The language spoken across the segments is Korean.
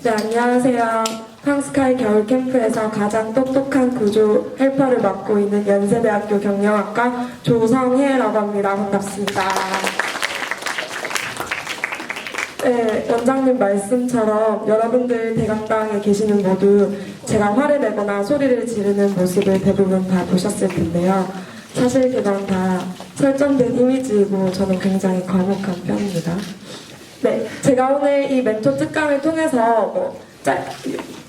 네, 안녕하세요. 팡스카이 겨울 캠프에서 가장 똑똑한 구조 헬퍼를 맡고 있는 연세대학교 경영학과 조성혜라고 합니다. 반갑습니다. 네, 원장님 말씀처럼 여러분들 대강당에 계시는 모두 제가 화를 내거나 소리를 지르는 모습을 대부분 다 보셨을 텐데요. 사실 그건 다 설정된 이미지이고 저는 굉장히 과묵한 편입니다. 네, 제가 오늘 이 멘토 특강을 통해서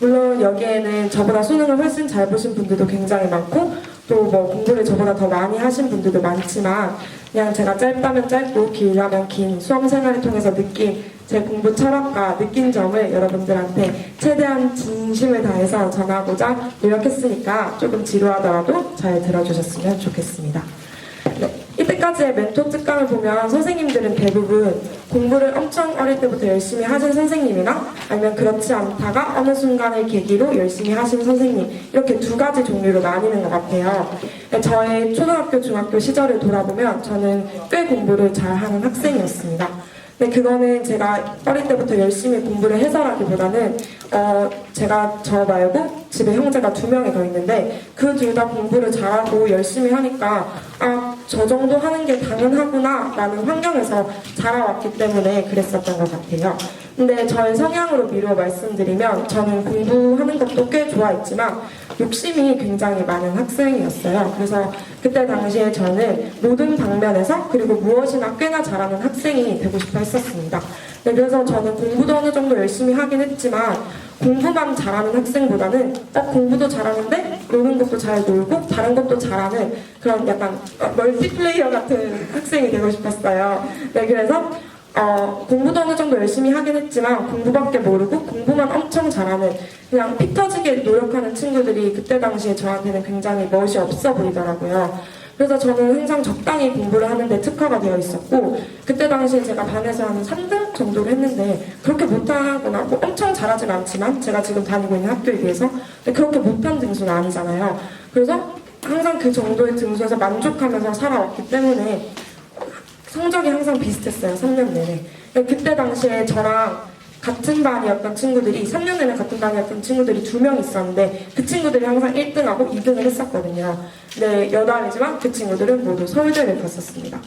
물론 여기에는 저보다 수능을 훨씬 잘 보신 분들도 굉장히 많고 또 공부를 저보다 더 많이 하신 분들도 많지만 그냥 제가 짧다면 짧고 길다면 긴 수험 생활을 통해서 느낀 제 공부 철학과 느낀 점을 여러분들한테 최대한 진심을 다해서 전하고자 노력했으니까 조금 지루하더라도 잘 들어주셨으면 좋겠습니다. 네, 이때까지의 멘토 특강을 보면 선생님들은 대부분 공부를 엄청 어릴 때부터 열심히 하신 선생님이나 아니면 그렇지 않다가 어느 순간을 계기로 열심히 하신 선생님 이렇게 두 가지 종류로 나뉘는 것 같아요. 저의 초등학교, 중학교 시절을 돌아보면 저는 꽤 공부를 잘하는 학생이었습니다. 근데 그거는 제가 어릴 때부터 열심히 공부를 해서라기보다는 제가 저 말고 집에 형제가 2명이 더 있는데 그 둘 다 공부를 잘하고 열심히 하니까 저 정도 하는 게 당연하구나 라는 환경에서 자라왔기 때문에 그랬었던 것 같아요. 근데 저의 성향으로 미루어 말씀드리면 저는 공부하는 것도 꽤 좋아했지만 욕심이 굉장히 많은 학생이었어요. 그래서 그때 당시에 저는 모든 방면에서 그리고 무엇이나 꽤나 잘하는 학생이 되고 싶어 했었습니다. 네, 그래서 저는 공부도 어느 정도 열심히 하긴 했지만 공부만 잘하는 학생보다는 공부도 잘하는데 노는 것도 잘 놀고 다른 것도 잘하는 그런 약간 멀티플레이어 같은 학생이 되고 싶었어요. 네, 그래서 공부도 어느 정도 열심히 하긴 했지만 공부밖에 모르고 공부만 엄청 잘하는 그냥 피 터지게 노력하는 친구들이 그때 당시에 저한테는 굉장히 멋이 없어 보이더라고요. 그래서 저는 항상 적당히 공부를 하는데 특화가 되어 있었고 그때 당시에 제가 반에서 한 3등 정도를 했는데 그렇게 못하거나 엄청 잘하진 않지만 제가 지금 다니고 있는 학교에 비해서 그렇게 못한 등수는 아니잖아요. 그래서 항상 그 정도의 등수에서 만족하면서 살아왔기 때문에 성적이 항상 비슷했어요. 3년 내내. 그때 당시에 저랑 같은 반이었던 친구들이 3년 내내 같은 반이었던 친구들이 2명 있었는데 그 친구들이 항상 1등하고 2등을 했었거든요. 네, 여담이지만 그 친구들은 모두 서울대를 갔었습니다.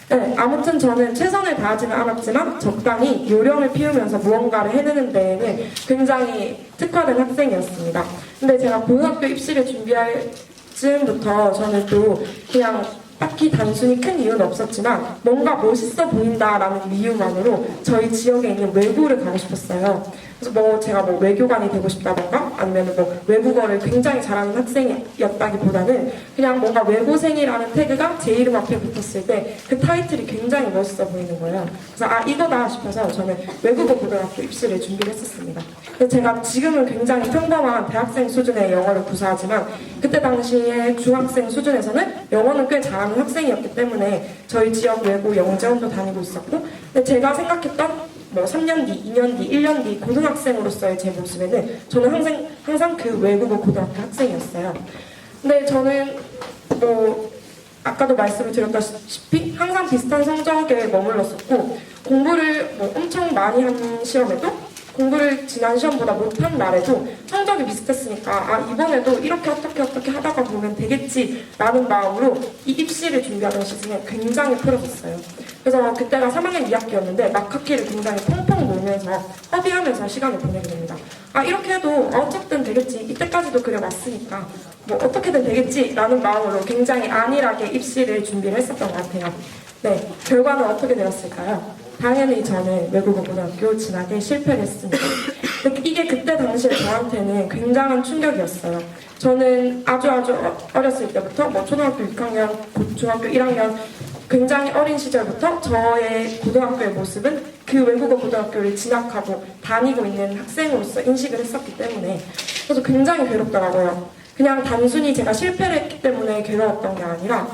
네, 아무튼 저는 최선을 다하지는 않았지만 적당히 요령을 피우면서 무언가를 해내는 데에는 굉장히 특화된 학생이었습니다. 근데 제가 고등학교 입시를 준비할 즈음부터 저는 또 그냥 딱히 단순히 큰 이유는 없었지만 뭔가 멋있어 보인다라는 이유만으로 저희 지역에 있는 외고를 가고 싶었어요. 그래서 제가 외교관이 되고 싶다던가 아니면 외국어를 굉장히 잘하는 학생이었다기보다는 그냥 뭔가 외고생이라는 태그가 제 이름 앞에 붙었을 때 그 타이틀이 굉장히 멋있어 보이는 거예요. 그래서 이거다 싶어서 저는 외국어 고등학교 입시를 준비를 했었습니다. 제가 지금은 굉장히 평범한 대학생 수준의 영어를 구사하지만 그때 당시에 중학생 수준에서는 영어는 꽤 잘하는 학생이었기 때문에 저희 지역 외고 영재원도 다니고 있었고 근데 제가 생각했던 3년 뒤, 2년 뒤, 1년 뒤 고등학생으로서의 제 모습에는 저는 항상 그 외국어 고등학교 학생이었어요. 근데 저는 아까도 말씀을 드렸다시피 항상 비슷한 성적에 머물렀었고 공부를 엄청 많이 한 시험에도 공부를 지난 시험보다 못한 날에도 성적이 비슷했으니까 이번에도 이렇게 어떻게 하다가 보면 되겠지라는 마음으로 이 입시를 준비하던 시즌에 굉장히 풀어졌어요. 그래서 그때가 3학년 2학기였는데 막 학기를 굉장히 펑펑 놀면서 허비하면서 시간을 보내게 됩니다. 이렇게 해도 어쨌든 되겠지, 이때까지도 그려왔으니까 어떻게든 되겠지라는 마음으로 굉장히 안일하게 입시를 준비를 했었던 것 같아요. 네, 결과는 어떻게 되었을까요? 당연히 저는 외국어 고등학교 진학에 실패를 했습니다. 이게 그때 당시에 저한테는 굉장한 충격이었어요. 저는 아주 어렸을 때부터 초등학교 6학년, 중학교 1학년 굉장히 어린 시절부터 저의 고등학교의 모습은 그 외국어 고등학교를 진학하고 다니고 있는 학생으로서 인식을 했었기 때문에 그래서 굉장히 괴롭더라고요. 그냥 단순히 제가 실패를 했기 때문에 괴로웠던 게 아니라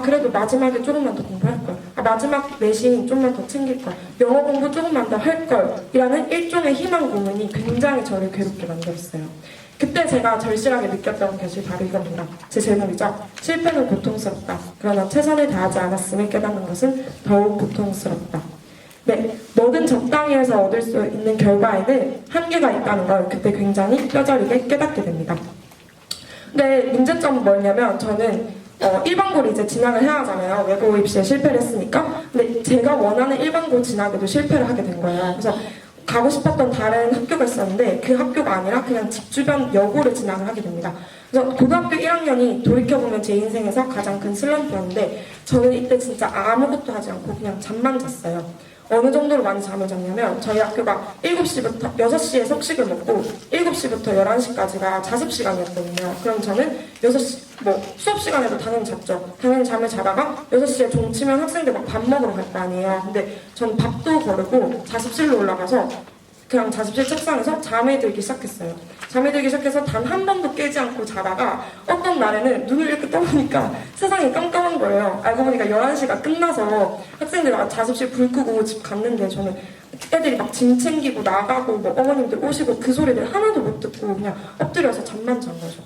그래도 마지막에 조금만 더 공부할 걸. 마지막 내신 좀만 더 챙길 걸. 영어 공부 조금만 더 할 걸. 이라는 일종의 희망 고문이 굉장히 저를 괴롭게 만들었어요. 그때 제가 절실하게 느꼈던 것이 바로 이겁니다. 제 제목이죠. 실패는 고통스럽다. 그러나 최선을 다하지 않았음을 깨닫는 것은 더욱 고통스럽다. 네, 뭐든 적당히 해서 얻을 수 있는 결과에는 한계가 있다는 걸 그때 굉장히 뼈저리게 깨닫게 됩니다. 근데 문제점은 뭐냐면 저는 일반고를 이제 진학을 해야 하잖아요. 외고 입시에 실패를 했으니까. 근데 제가 원하는 일반고 진학에도 실패를 하게 된 거예요. 그래서 가고 싶었던 다른 학교가 있었는데 그 학교가 아니라 그냥 집 주변 여고를 진학을 하게 됩니다. 그래서 고등학교 1학년이 돌이켜보면 제 인생에서 가장 큰 슬럼프였는데 저는 이때 진짜 아무것도 하지 않고 그냥 잠만 잤어요. 어느 정도로 많이 잠을 잤냐면 저희 학교가 7시부터 6시에 석식을 먹고 7시부터 11시까지가 자습 시간이었거든요. 그럼 저는 6시 수업 시간에도 당연히 잤죠. 당연히 잠을 자다가 6시에 종 치면 학생들 막 밥 먹으러 갈 거 아니에요. 근데 전 밥도 거르고 자습실로 올라가서 그냥 자습실 책상에서 잠에 들기 시작했어요. 잠에 들기 시작해서 단 한 번도 깨지 않고 자다가 어떤 날에는 눈을 이렇게 떠보니까 세상이 깜깜한 거예요. 알고 보니까 11시가 끝나서 학생들 자습실 불 끄고 집 갔는데 저는 애들이 막 짐 챙기고 나가고 뭐 어머님들 오시고 그 소리들 하나도 못 듣고 그냥 엎드려서 잠만 잔 거죠.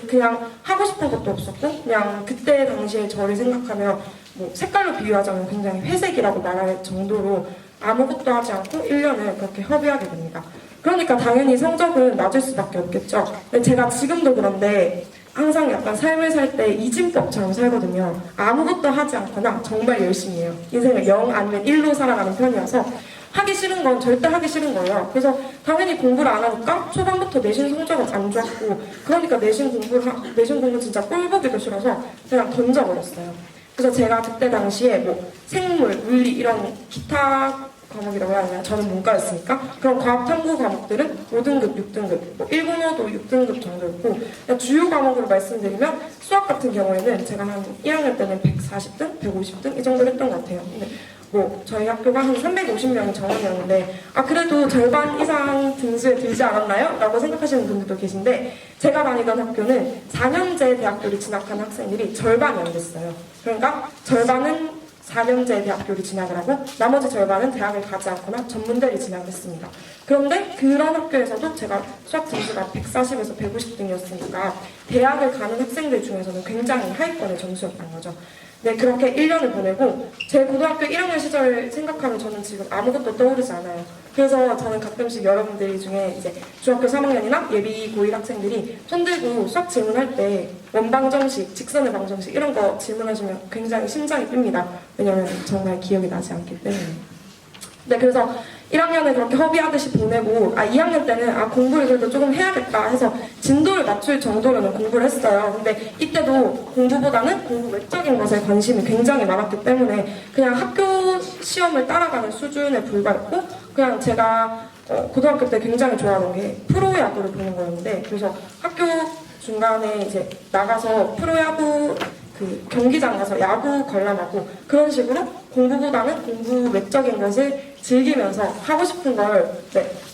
그냥 하고 싶은 것도 없었고 그냥 그때 당시에 저를 생각하면 뭐 색깔로 비유하자면 굉장히 회색이라고 말할 정도로 아무것도 하지 않고 1년을 그렇게 허비하게 됩니다. 그러니까 당연히 성적은 낮을 수밖에 없겠죠. 근데 제가 지금도 그런데 항상 약간 삶을 살 때 이진법처럼 살거든요. 아무것도 하지 않거나 정말 열심히 해요. 인생을 0 아니면 1로 살아가는 편이어서 하기 싫은 건 절대 하기 싫은 거예요. 그래서 당연히 공부를 안 하니까 초반부터 내신 성적은 안 좋았고 그러니까 내신 공부 진짜 꼴보기도 싫어서 그냥 던져버렸어요. 그래서 제가 그때 당시에 뭐 생물, 물리 이런 기타 과목이라고 해야 하나요? 저는 문과였으니까 그런 과학 탐구 과목들은 5등급, 6등급, 뭐 일본어도 6등급 정도였고 주요 과목으로 말씀드리면 수학 같은 경우에는 제가 한 1학년 때는 140등, 150등 이 정도 했던 것 같아요. 근데 뭐 저희 학교가 한 350명이 정원이었는데 그래도 절반 이상 등수에 들지 않았나요? 라고 생각하시는 분들도 계신데 제가 다니던 학교는 4년제 대학교를 진학한 학생들이 절반이 안 됐어요. 그러니까 절반은 4년제 대학교를 진학을 하고 나머지 절반은 대학을 가지 않거나 전문대를 진학을 했습니다. 그런데 그런 학교에서도 제가 수학 점수가 140에서 150등이었으니까 대학을 가는 학생들 중에서는 굉장히 하위권의 점수였던 거죠. 네, 그렇게 1년을 보내고 제 고등학교 1학년 시절 생각하면 저는 지금 아무것도 떠오르지 않아요. 그래서 저는 가끔씩 여러분들 중에 이제 중학교 3학년이나 예비 고1 학생들이 손들고 수학 질문할 때 원방정식, 직선의 방정식 이런 거 질문하시면 굉장히 심장이 뜁니다. 왜냐면 정말 기억이 나지 않기 때문에. 네, 그래서 1학년을 그렇게 허비하듯이 보내고 2학년 때는 공부를 그래도 조금 해야겠다 해서 진도를 맞출 정도로는 공부를 했어요. 근데 이때도 공부보다는 공부 외적인 것에 관심이 굉장히 많았기 때문에 그냥 학교 시험을 따라가는 수준에 불과했고 그냥 제가 고등학교 때 굉장히 좋아하는 게 프로야구를 보는 거였는데 그래서 학교 중간에 이제 나가서 프로야구 그 경기장 가서 야구 관람하고 그런 식으로 공부보다는 공부 외적인 것을 즐기면서 하고 싶은 걸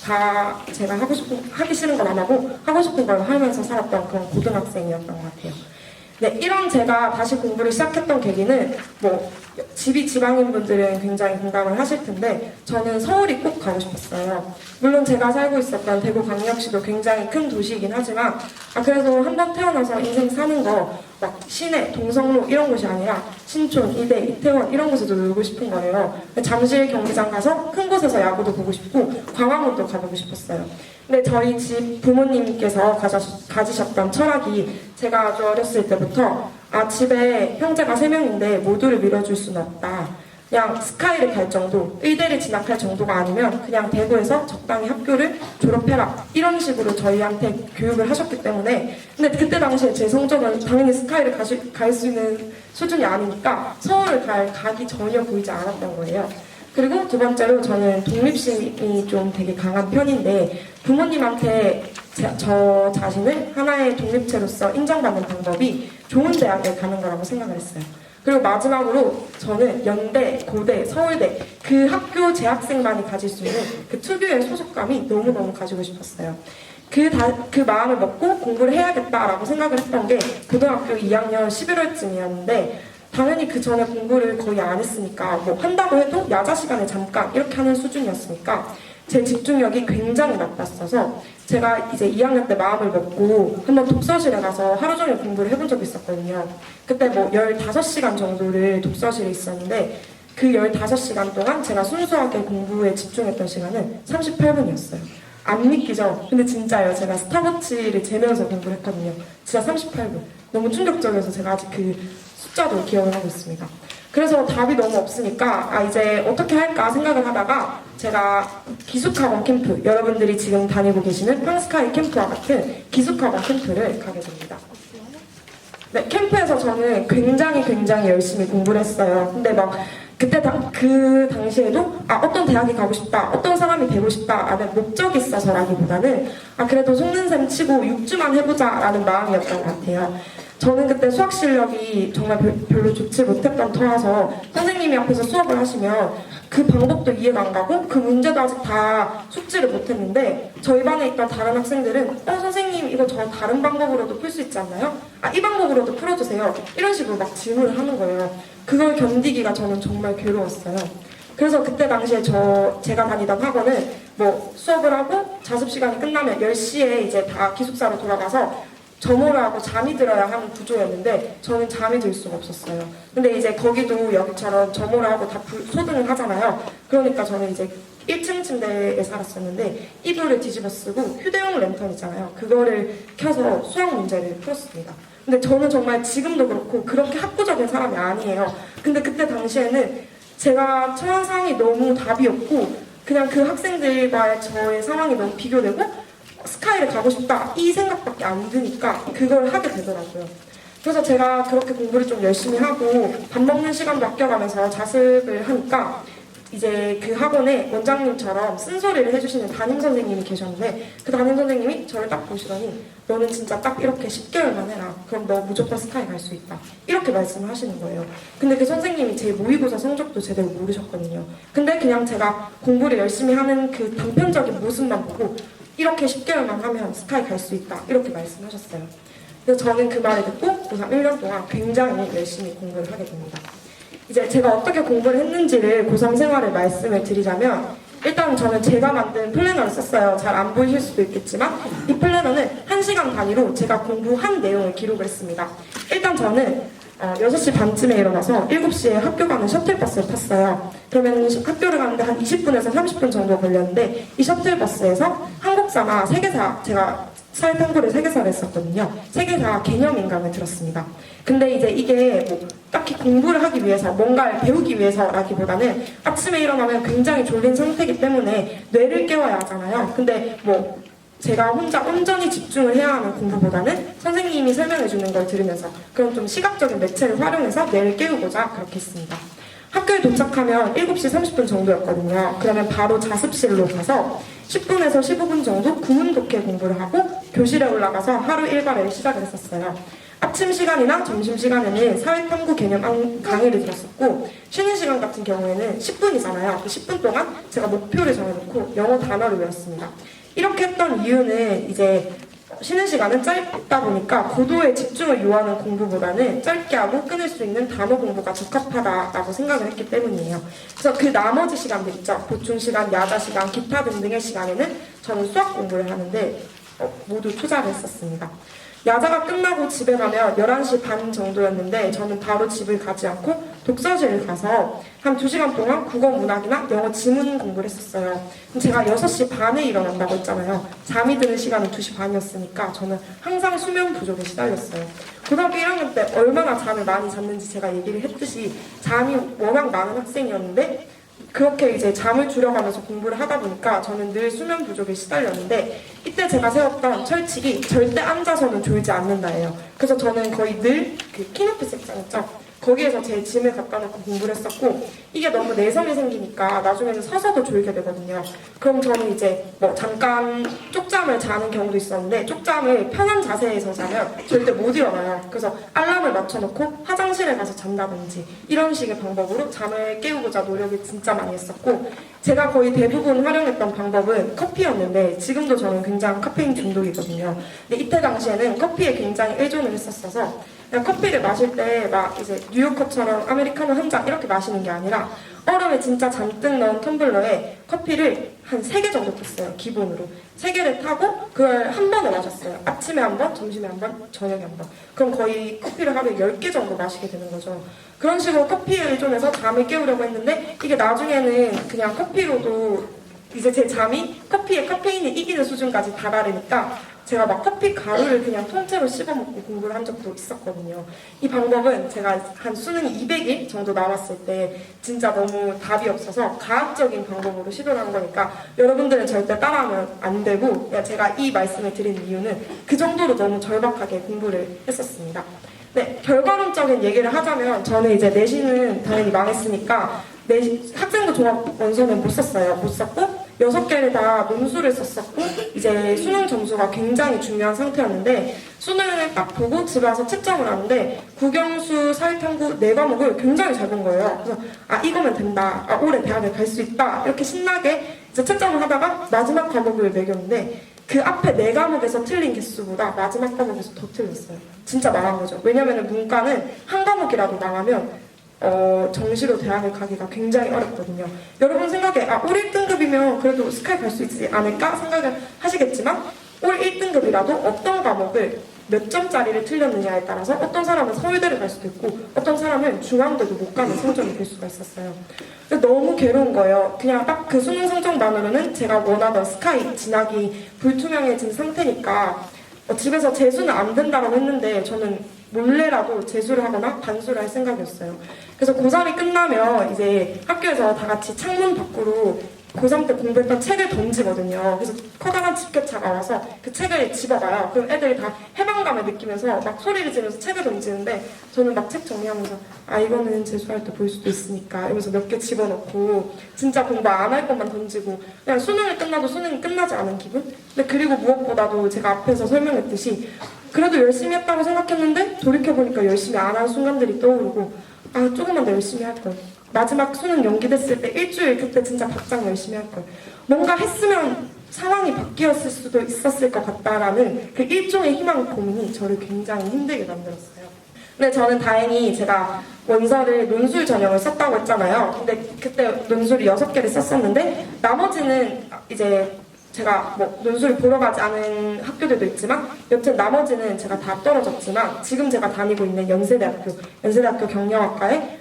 다 제가 하기 싫은 건 안 하고 하고 싶은 걸 하면서 살았던 그런 고등학생이었던 것 같아요. 네, 이런 제가 다시 공부를 시작했던 계기는 뭐 집이 지방인 분들은 굉장히 공감을 하실 텐데 저는 서울이 꼭 가고 싶었어요. 물론 제가 살고 있었던 대구광역시도 굉장히 큰 도시이긴 하지만 그래도 한 번 태어나서 인생 사는 거 막 시내, 동성로 이런 곳이 아니라 신촌, 이대, 이태원 이런 곳에도 놀고 싶은 거예요. 잠실 경기장 가서 큰 곳에서 야구도 보고 싶고 광화문도 가보고 싶었어요. 근데 저희 집 부모님께서 가지셨던 철학이 제가 아주 어렸을 때부터 집에 형제가 3명인데 모두를 밀어줄 수는 없다. 그냥 스카이를 갈 정도, 의대를 진학할 정도가 아니면 그냥 대구에서 적당히 학교를 졸업해라 이런 식으로 저희한테 교육을 하셨기 때문에 근데 그때 당시에 제 성적은 당연히 스카이를 갈 수 있는 수준이 아니니까 서울을 갈 각이 전혀 보이지 않았던 거예요. 그리고 두 번째로 저는 독립심이 좀 되게 강한 편인데 부모님한테 저 자신을 하나의 독립체로서 인정받는 방법이 좋은 대학에 가는 거라고 생각을 했어요. 그리고 마지막으로 저는 연대, 고대, 서울대 그 학교 재학생만이 가질 수 있는 그 특유의 소속감이 너무너무 가지고 싶었어요. 그 마음을 먹고 공부를 해야겠다라고 생각을 했던 게 고등학교 2학년 11월쯤이었는데 당연히 그 전에 공부를 거의 안 했으니까 뭐 한다고 해도 야자 시간에 잠깐 이렇게 하는 수준이었으니까 제 집중력이 굉장히 나빴어서 제가 이제 2학년 때 마음을 먹고 한번 독서실에 가서 하루 종일 공부를 해본 적이 있었거든요. 그때 뭐 15시간 정도를 독서실에 있었는데 그 15시간 동안 제가 순수하게 공부에 집중했던 시간은 38분이었어요. 안 믿기죠? 근데 진짜요. 제가 스탑워치를 재면서 공부를 했거든요. 진짜 38분. 너무 충격적이어서 제가 아직 그 숫자도 기억을 하고 있습니다. 그래서 답이 너무 없으니까 이제 어떻게 할까 생각을 하다가 제가 기숙학원 캠프, 여러분들이 지금 다니고 계시는 팡스카이 캠프와 같은 기숙학원 캠프를 가게 됩니다. 네, 캠프에서 저는 굉장히 열심히 공부를 했어요. 근데 막 그때 그 당시에도 어떤 대학에 가고 싶다, 어떤 사람이 되고 싶다라는 목적이 있어서라기보다는 그래도 속는 셈 치고 6주만 해보자라는 마음이었던 것 같아요. 저는 그때 수학 실력이 정말 별로 좋지 못했던 터라서 선생님이 앞에서 수업을 하시면 그 방법도 이해가 안 가고 그 문제도 아직 다 숙지를 못했는데 저희 반에 있던 다른 학생들은 선생님 이거 저 다른 방법으로도 풀 수 있지 않나요? 이 방법으로도 풀어주세요. 이런 식으로 막 질문을 하는 거예요. 그걸 견디기가 저는 정말 괴로웠어요. 그래서 그때 당시에 제가 다니던 학원은 뭐 수업을 하고 자습 시간이 끝나면 10시에 이제 다 기숙사로 돌아가서 점호를 하고 잠이 들어야 하는 구조였는데 저는 잠이 들 수가 없었어요. 근데 이제 거기도 여기처럼 점호를 하고 다 소등을 하잖아요. 그러니까 저는 이제 1층 침대에 살았었는데 이불을 뒤집어 쓰고 휴대용 랜턴 있잖아요. 그거를 켜서 수학 문제를 풀었습니다. 근데 저는 정말 지금도 그렇고 그렇게 학구적인 사람이 아니에요. 근데 그때 당시에는 제가 처한 상황이 너무 답이 없고 그냥 그 학생들과의 저의 상황이 너무 비교되고 스카이를 가고 싶다 이 생각밖에 안 드니까 그걸 하게 되더라고요. 그래서 제가 그렇게 공부를 좀 열심히 하고 밥 먹는 시간도 아껴가면서 자습을 하니까 이제 그 학원에 원장님처럼 쓴소리를 해주시는 담임 선생님이 계셨는데 그 담임 선생님이 저를 딱 보시더니 너는 진짜 딱 이렇게 10개월만 해라. 그럼 너 무조건 스카이 갈 수 있다. 이렇게 말씀을 하시는 거예요. 근데 그 선생님이 제 모의고사 성적도 제대로 모르셨거든요. 근데 그냥 제가 공부를 열심히 하는 그 단편적인 모습만 보고 이렇게 10개월만 하면 스카이 갈 수 있다. 이렇게 말씀하셨어요. 그래서 저는 그 말을 듣고 고3 1년 동안 굉장히 열심히 공부를 하게 됩니다. 이제 제가 어떻게 공부를 했는지를 고3 생활을 말씀을 드리자면 일단 저는 제가 만든 플래너를 썼어요. 잘 안 보이실 수도 있겠지만 이 플래너는 1시간 단위로 제가 공부한 내용을 기록을 했습니다. 일단 저는 6시 반쯤에 일어나서 7시에 학교 가는 셔틀버스를 탔어요. 그러면 학교를 가는데 한 20분에서 30분 정도 걸렸는데 이 셔틀버스에서 한국사나 세계사, 제가 사회탐구를 세계사를 했었거든요. 세계사 개념인강을 들었습니다. 근데 이제 이게 뭐 딱히 공부를 하기 위해서 뭔가를 배우기 위해서라기보다는 아침에 일어나면 굉장히 졸린 상태이기 때문에 뇌를 깨워야 하잖아요. 근데 뭐 제가 혼자 온전히 집중을 해야 하는 공부보다는 선생님이 설명해주는 걸 들으면서 그런 좀 시각적인 매체를 활용해서 뇌를 깨우고자 그렇게 했습니다. 학교에 도착하면 7시 30분 정도였거든요. 그러면 바로 자습실로 가서 10분에서 15분 정도 구문독해 공부를 하고 교실에 올라가서 하루 일과를 시작을 했었어요. 아침 시간이나 점심 시간에는 사회탐구 개념 강의를 들었었고 쉬는 시간 같은 경우에는 10분이잖아요. 그 10분 동안 제가 목표를 정해놓고 영어 단어를 외웠습니다. 이렇게 했던 이유는 이제 쉬는 시간은 짧다 보니까 고도의 집중을 요하는 공부보다는 짧게 하고 끊을 수 있는 단어 공부가 적합하다라고 생각을 했기 때문이에요. 그래서 그 나머지 시간들 있죠. 보충 시간, 야자 시간, 기타 등등의 시간에는 저는 수학 공부를 하는데 모두 투자를 했었습니다. 야자가 끝나고 집에 가면 11시 반 정도였는데 저는 바로 집을 가지 않고 독서실을 가서 한 2시간 동안 국어 문학이나 영어 지문 공부를 했었어요. 제가 6시 반에 일어난다고 했잖아요. 잠이 드는 시간은 2시 반이었으니까 저는 항상 수면 부족에 시달렸어요. 고등학교 1학년 때 얼마나 잠을 많이 잤는지 제가 얘기를 했듯이 잠이 워낙 많은 학생이었는데 그렇게 이제 잠을 줄여가면서 공부를 하다 보니까 저는 늘 수면 부족에 시달렸는데 이때 제가 세웠던 철칙이 절대 앉아서는 졸지 않는다예요. 그래서 저는 거의 늘 그 키높이 책장 있죠? 거기에서 제 짐을 갖다 놓고 공부를 했었고 이게 너무 내성이 생기니까 나중에는 서서도 졸게 되거든요. 그럼 저는 이제 뭐 잠깐 쪽잠을 자는 경우도 있었는데 쪽잠을 편한 자세에서 자면 절대 못 일어나요. 그래서 알람을 맞춰놓고 화장실에 가서 잔다든지 이런 식의 방법으로 잠을 깨우고자 노력을 진짜 많이 했었고 제가 거의 대부분 활용했던 방법은 커피였는데 지금도 저는 굉장히 카페인 중독이거든요. 근데 이때 당시에는 커피에 굉장히 의존을 했었어서 그냥 커피를 마실 때 막 이제 뉴요커처럼 아메리카노 한 잔 이렇게 마시는 게 아니라 얼음에 진짜 잔뜩 넣은 텀블러에 커피를 한 3개 정도 탔어요. 기본으로 3개를 타고 그걸 한 번에 마셨어요. 아침에 한 번, 점심에 한 번, 저녁에 한 번. 그럼 거의 커피를 하루에 10개 정도 마시게 되는 거죠. 그런 식으로 커피에 의존해서 잠을 깨우려고 했는데 이게 나중에는 그냥 커피로도 이제 제 잠이 커피에 카페인이 이기는 수준까지 다다르니까 제가 막 커피 가루를 그냥 통째로 씹어먹고 공부를 한 적도 있었거든요. 이 방법은 제가 한 수능이 200일 정도 남았을 때 진짜 너무 답이 없어서 과학적인 방법으로 시도를 한 거니까 여러분들은 절대 따라하면 안 되고 그냥 제가 이 말씀을 드리는 이유는 그 정도로 너무 절박하게 공부를 했었습니다. 네, 결과론적인 얘기를 하자면 저는 이제 내신은 당연히 망했으니까 학생부 종합 원서는 못 썼어요. 못 썼고 6개를 다 논술을 썼었고 이제 수능 점수가 굉장히 중요한 상태였는데 수능을 딱 보고 집에 와서 채점을 하는데 국영수, 사회탐구 4과목을 굉장히 잘 본 거예요. 그래서 아 이거면 된다. 아 올해 대학을 갈 수 있다. 이렇게 신나게 이제 채점을 하다가 마지막 과목을 매겼는데 그 앞에 4과목에서 틀린 개수보다 마지막 과목에서 더 틀렸어요. 진짜 망한 거죠. 왜냐면 문과는 한 과목이라도 망하면 정시로 대학을 가기가 굉장히 어렵거든요. 여러분 생각에 올 1등급이면 그래도 스카이 갈 수 있지 않을까 생각을 하시겠지만 올 1등급이라도 어떤 과목을 몇 점짜리를 틀렸느냐에 따라서 어떤 사람은 서울대를 갈 수도 있고 어떤 사람은 중앙대도 못 가는 성적이 될 수가 있었어요. 근데 너무 괴로운 거예요. 그냥 딱 그 수능 성적만으로는 제가 원하던 스카이 진학이 불투명해진 상태니까 집에서 재수는 안 된다고 했는데 저는 몰래라도 재수를 하거나 반수를 할 생각이었어요. 그래서 고3이 끝나면 이제 학교에서 다 같이 창문 밖으로 고3 때 공부했던 책을 던지거든요. 그래서 커다란 집게차가 와서 그 책을 집어가요. 그럼 애들이 다 해방감을 느끼면서 막 소리를 지르면서 책을 던지는데 저는 막 책 정리하면서 아 이거는 재수할 때 볼 수도 있으니까 이러면서 몇 개 집어넣고 진짜 공부 안 할 것만 던지고 그냥 수능이 끝나도 수능이 끝나지 않은 기분? 근데 그리고 무엇보다도 제가 앞에서 설명했듯이 그래도 열심히 했다고 생각했는데 돌이켜보니까 열심히 안 한 순간들이 떠오르고 아 조금만 더 열심히 할걸. 마지막 수능 연기됐을 때 일주일 그때 진짜 박장 열심히 할걸. 뭔가 했으면 상황이 바뀌었을 수도 있었을 것 같다라는 그 일종의 희망 고민이 저를 굉장히 힘들게 만들었어요. 근데 저는 다행히 제가 원서를 논술 전형을 썼다고 했잖아요. 근데 그때 논술이 6개를 썼었는데 나머지는 이제 제가 뭐 논술을 보러 가지 않은 학교들도 있지만 여튼 나머지는 제가 다 떨어졌지만 지금 제가 다니고 있는 연세대학교 경영학과에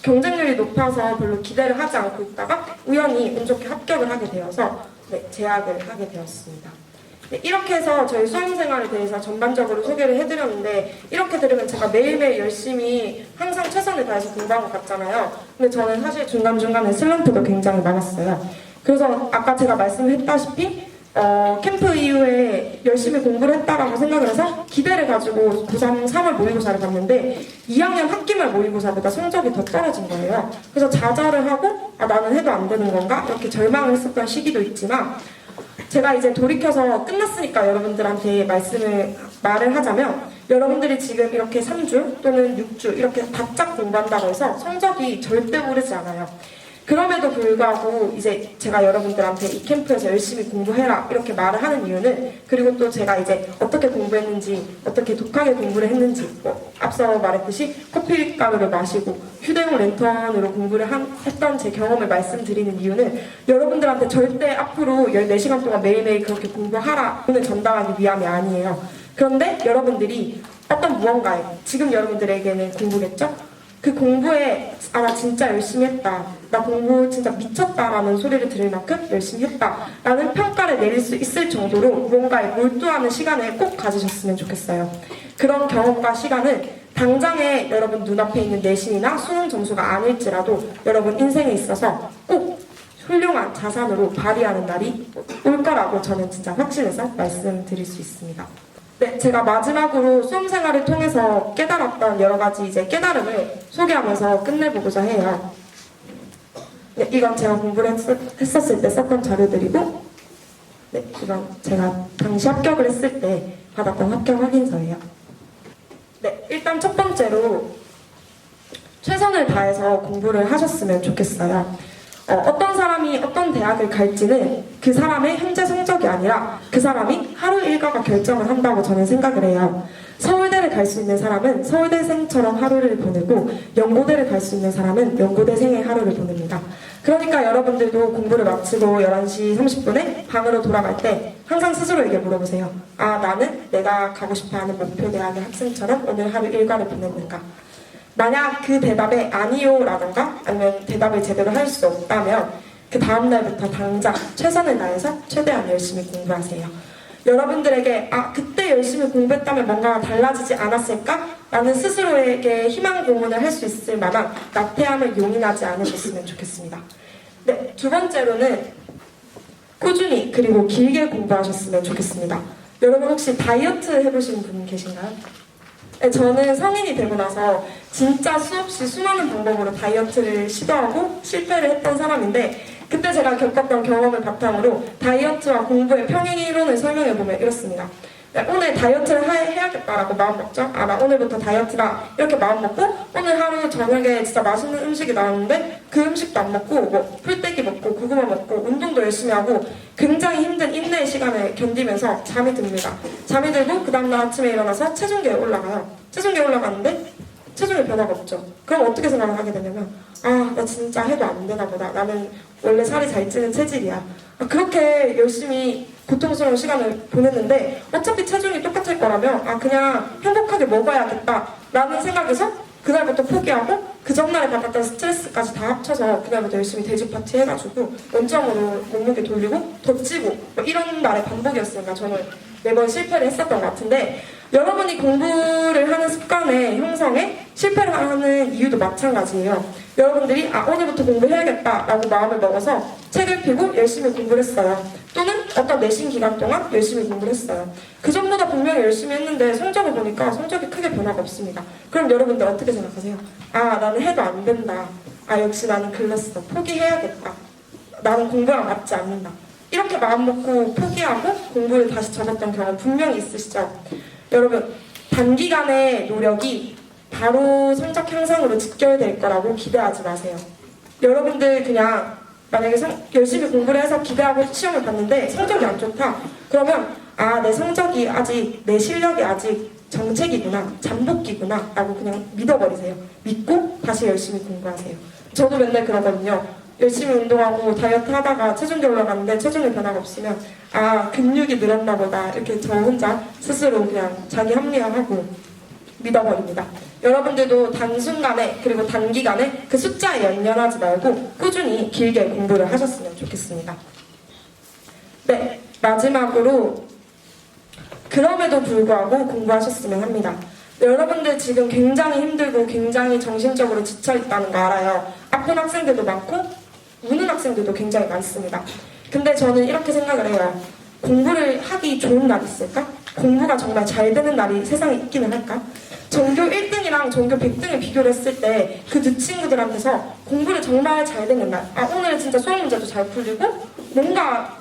경쟁률이 높아서 별로 기대를 하지 않고 있다가 우연히 운 좋게 합격을 하게 되어서 재학을 하게 되었습니다. 이렇게 해서 저희 수험생활에 대해서 전반적으로 소개를 해드렸는데 이렇게 들으면 제가 매일매일 열심히 항상 최선을 다해서 공부한 것 같잖아요. 근데 저는 사실 중간중간에 슬럼프도 굉장히 많았어요. 그래서 아까 제가 말씀했다시피 캠프 이후에 열심히 공부를 했다라고 생각을 해서 기대를 가지고 고3 3월 모의고사를 봤는데 2학년 학기말 모의고사보다 성적이 더 떨어진 거예요. 그래서 좌절을 하고 나는 해도 안 되는 건가? 이렇게 절망을 했었던 시기도 있지만 제가 이제 돌이켜서 끝났으니까 여러분들한테 말을 하자면 여러분들이 지금 이렇게 3주 또는 6주 이렇게 바짝 공부한다고 해서 성적이 절대 오르지 않아요. 그럼에도 불구하고 이제 제가 여러분들한테 이 캠프에서 열심히 공부해라 이렇게 말을 하는 이유는 그리고 또 제가 이제 어떻게 공부했는지 어떻게 독하게 공부를 했는지 앞서 말했듯이 커피 가루를 마시고 휴대용 랜턴으로 공부를 했던 제 경험을 말씀드리는 이유는 여러분들한테 절대 앞으로 14시간 동안 매일매일 그렇게 공부하라는 전달하기 위함이 아니에요. 그런데 여러분들이 어떤 무언가에 지금 여러분들에게는 공부겠죠? 그 공부에 나 진짜 열심히 했다. 나 공부 진짜 미쳤다라는 소리를 들을 만큼 열심히 했다라는 평가를 내릴 수 있을 정도로 뭔가에 몰두하는 시간을 꼭 가지셨으면 좋겠어요. 그런 경험과 시간은 당장에 여러분 눈앞에 있는 내신이나 수능 점수가 아닐지라도 여러분 인생에 있어서 꼭 훌륭한 자산으로 발휘하는 날이 올 거라고 저는 진짜 확신해서 말씀드릴 수 있습니다. 네, 제가 마지막으로 수험생활을 통해서 깨달았던 여러 가지 이제 깨달음을 소개하면서 끝내보고자 해요. 네, 이건 제가 공부를 했었을 때 썼던 자료들이고, 네, 이건 제가 당시 합격을 했을 때 받았던 합격 확인서예요. 네, 일단 첫 번째로 최선을 다해서 공부를 하셨으면 좋겠어요. 어떤 사람이 어떤 대학을 갈지는 그 사람의 현재 성적이 아니라 그 사람이 하루 일과가 결정을 한다고 저는 생각을 해요. 서울대를 갈 수 있는 사람은 서울대생처럼 하루를 보내고 연고대를 갈 수 있는 사람은 연고대생의 하루를 보냅니다. 그러니까 여러분들도 공부를 마치고 11시 30분에 방으로 돌아갈 때 항상 스스로에게 물어보세요. 아, 나는 내가 가고 싶어하는 목표 대학의 학생처럼 오늘 하루 일과를 보냈는가? 만약 그 대답에 아니요 라던가 아니면 대답을 제대로 할 수 없다면 그 다음날부터 당장 최선을 다해서 최대한 열심히 공부하세요. 여러분들에게 그때 열심히 공부했다면 뭔가 달라지지 않았을까? 라는 스스로에게 희망 고문을 할 수 있을 만한 나태함을 용인하지 않으셨으면 좋겠습니다. 네, 두 번째로는 꾸준히 그리고 길게 공부하셨으면 좋겠습니다. 여러분 혹시 다이어트 해보신 분 계신가요? 네, 저는 성인이 되고 나서 진짜 수없이 수많은 방법으로 다이어트를 시도하고 실패를 했던 사람인데 그때 제가 겪었던 경험을 바탕으로 다이어트와 공부의 평행 이론을 설명해보면 이렇습니다. 네, 오늘 다이어트를 해야겠다라고 마음먹죠. 나 오늘부터 다이어트다 이렇게 마음먹고 오늘 하루 저녁에 진짜 맛있는 음식이 나왔는데 그 음식도 안 먹고 뭐 풀떼기 먹고 고구마 먹고 운동도 열심히 하고 굉장히 힘든 인내의 시간을 견디면서 잠이 듭니다. 잠이 들고 그 다음날 아침에 일어나서 체중계에 올라가요. 체중계에 올라가는데 체중에 변화가 없죠. 그럼 어떻게 생각을 하게 되냐면 나 진짜 해도 안 되나 보다. 나는 원래 살이 잘 찌는 체질이야. 그렇게 열심히 고통스러운 시간을 보냈는데 어차피 체중이 똑같을 거라면 그냥 행복하게 먹어야겠다 라는 생각에서 그날부터 포기하고 그 전날에 받았던 스트레스까지 다 합쳐서 그날부터 열심히 돼지 파티 해가지고 원점으로 몸무게 돌리고 더 찌고 뭐 이런 날의 반복이었으니까 저는 매번 실패를 했었던 것 같은데 여러분이 공부를 하는 습관의 형성에 실패를 하는 이유도 마찬가지예요. 여러분들이 오늘부터 공부해야겠다라고 마음을 먹어서 책을 펴고 열심히 공부를 했어요. 또는 어떤 내신 기간 동안 열심히 공부를 했어요. 그 전보다 분명히 열심히 했는데 성적을 보니까 성적이 크게 변화가 없습니다. 그럼 여러분들 어떻게 생각하세요? 나는 해도 안 된다. 역시 나는 글렀어. 포기해야겠다. 나는 공부랑 맞지 않는다. 이렇게 마음먹고 포기하고 공부를 다시 접었던 경험 분명히 있으시죠? 여러분, 단기간의 노력이 바로 성적 향상으로 직결될 거라고 기대하지 마세요. 여러분들 그냥 만약에 열심히 공부를 해서 기대하고 시험을 봤는데 성적이 안 좋다. 그러면 내 성적이 아직 내 실력이 아직 정책이구나, 잠복기구나 라고 그냥 믿어버리세요. 믿고 다시 열심히 공부하세요. 저도 맨날 그러거든요. 열심히 운동하고 다이어트 하다가 체중이 올라갔는데 체중에 변화가 없으면 근육이 늘었나 보다 이렇게 저 혼자 스스로 그냥 자기 합리화하고 믿어버립니다. 여러분들도 단순간에 그리고 단기간에 그 숫자에 연연하지 말고 꾸준히 길게 공부를 하셨으면 좋겠습니다. 네, 마지막으로 그럼에도 불구하고 공부하셨으면 합니다. 여러분들 지금 굉장히 힘들고 굉장히 정신적으로 지쳐있다는 거 알아요. 아픈 학생들도 많고 우는 학생들도 굉장히 많습니다. 근데 저는 이렇게 생각을 해요. 공부를 하기 좋은 날이 있을까? 공부가 정말 잘 되는 날이 세상에 있기는 할까? 전교 1등이랑 전교 100등을 비교를 했을 때 그 두 친구들한테서 공부를 정말 잘 되는 날 오늘 진짜 수학 문제도 잘 풀리고 뭔가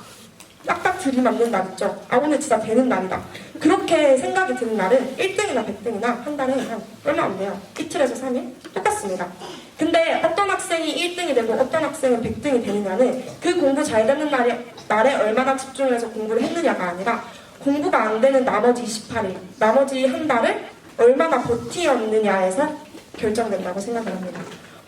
딱딱 들이맞는 날 있죠. 오늘 진짜 되는 날이다. 그렇게 생각이 드는 날은 1등이나 100등이나 한 달에 얼마 안 돼요. 이틀에서 3일? 똑같습니다. 근데 어떤 학생이 1등이 되고 어떤 학생은 100등이 되느냐는 그 공부 잘 되는 날에 얼마나 집중을 해서 공부를 했느냐가 아니라 공부가 안 되는 나머지 28일, 나머지 한 달을 얼마나 버티었느냐에서 결정된다고 생각을 합니다.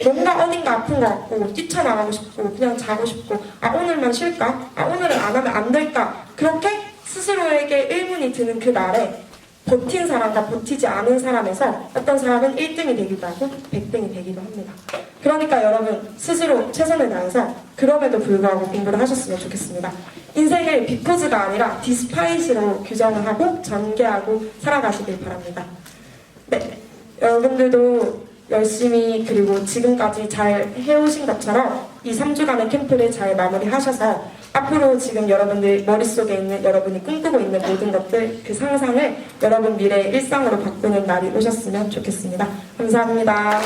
뭔가 어딘가 아픈 것 같고 뛰쳐나가고 싶고 그냥 자고 싶고 오늘만 쉴까? 오늘은 안 하면 안 될까? 그렇게 스스로에게 의문이 드는 그 날에 버틴 사람과 버티지 않은 사람에서 어떤 사람은 1등이 되기도 하고 100등이 되기도 합니다. 그러니까 여러분 스스로 최선을 다해서 그럼에도 불구하고 공부를 하셨으면 좋겠습니다. 인생을 비코즈가 아니라 디스파이시로 규정을 하고 전개하고 살아가시길 바랍니다. 네, 여러분들도 열심히 그리고 지금까지 잘 해오신 것처럼 이 3주간의 캠프를 잘 마무리하셔서 앞으로 지금 여러분들 머릿속에 있는 여러분이 꿈꾸고 있는 모든 것들 그 상상을 여러분 미래의 일상으로 바꾸는 날이 오셨으면 좋겠습니다. 감사합니다.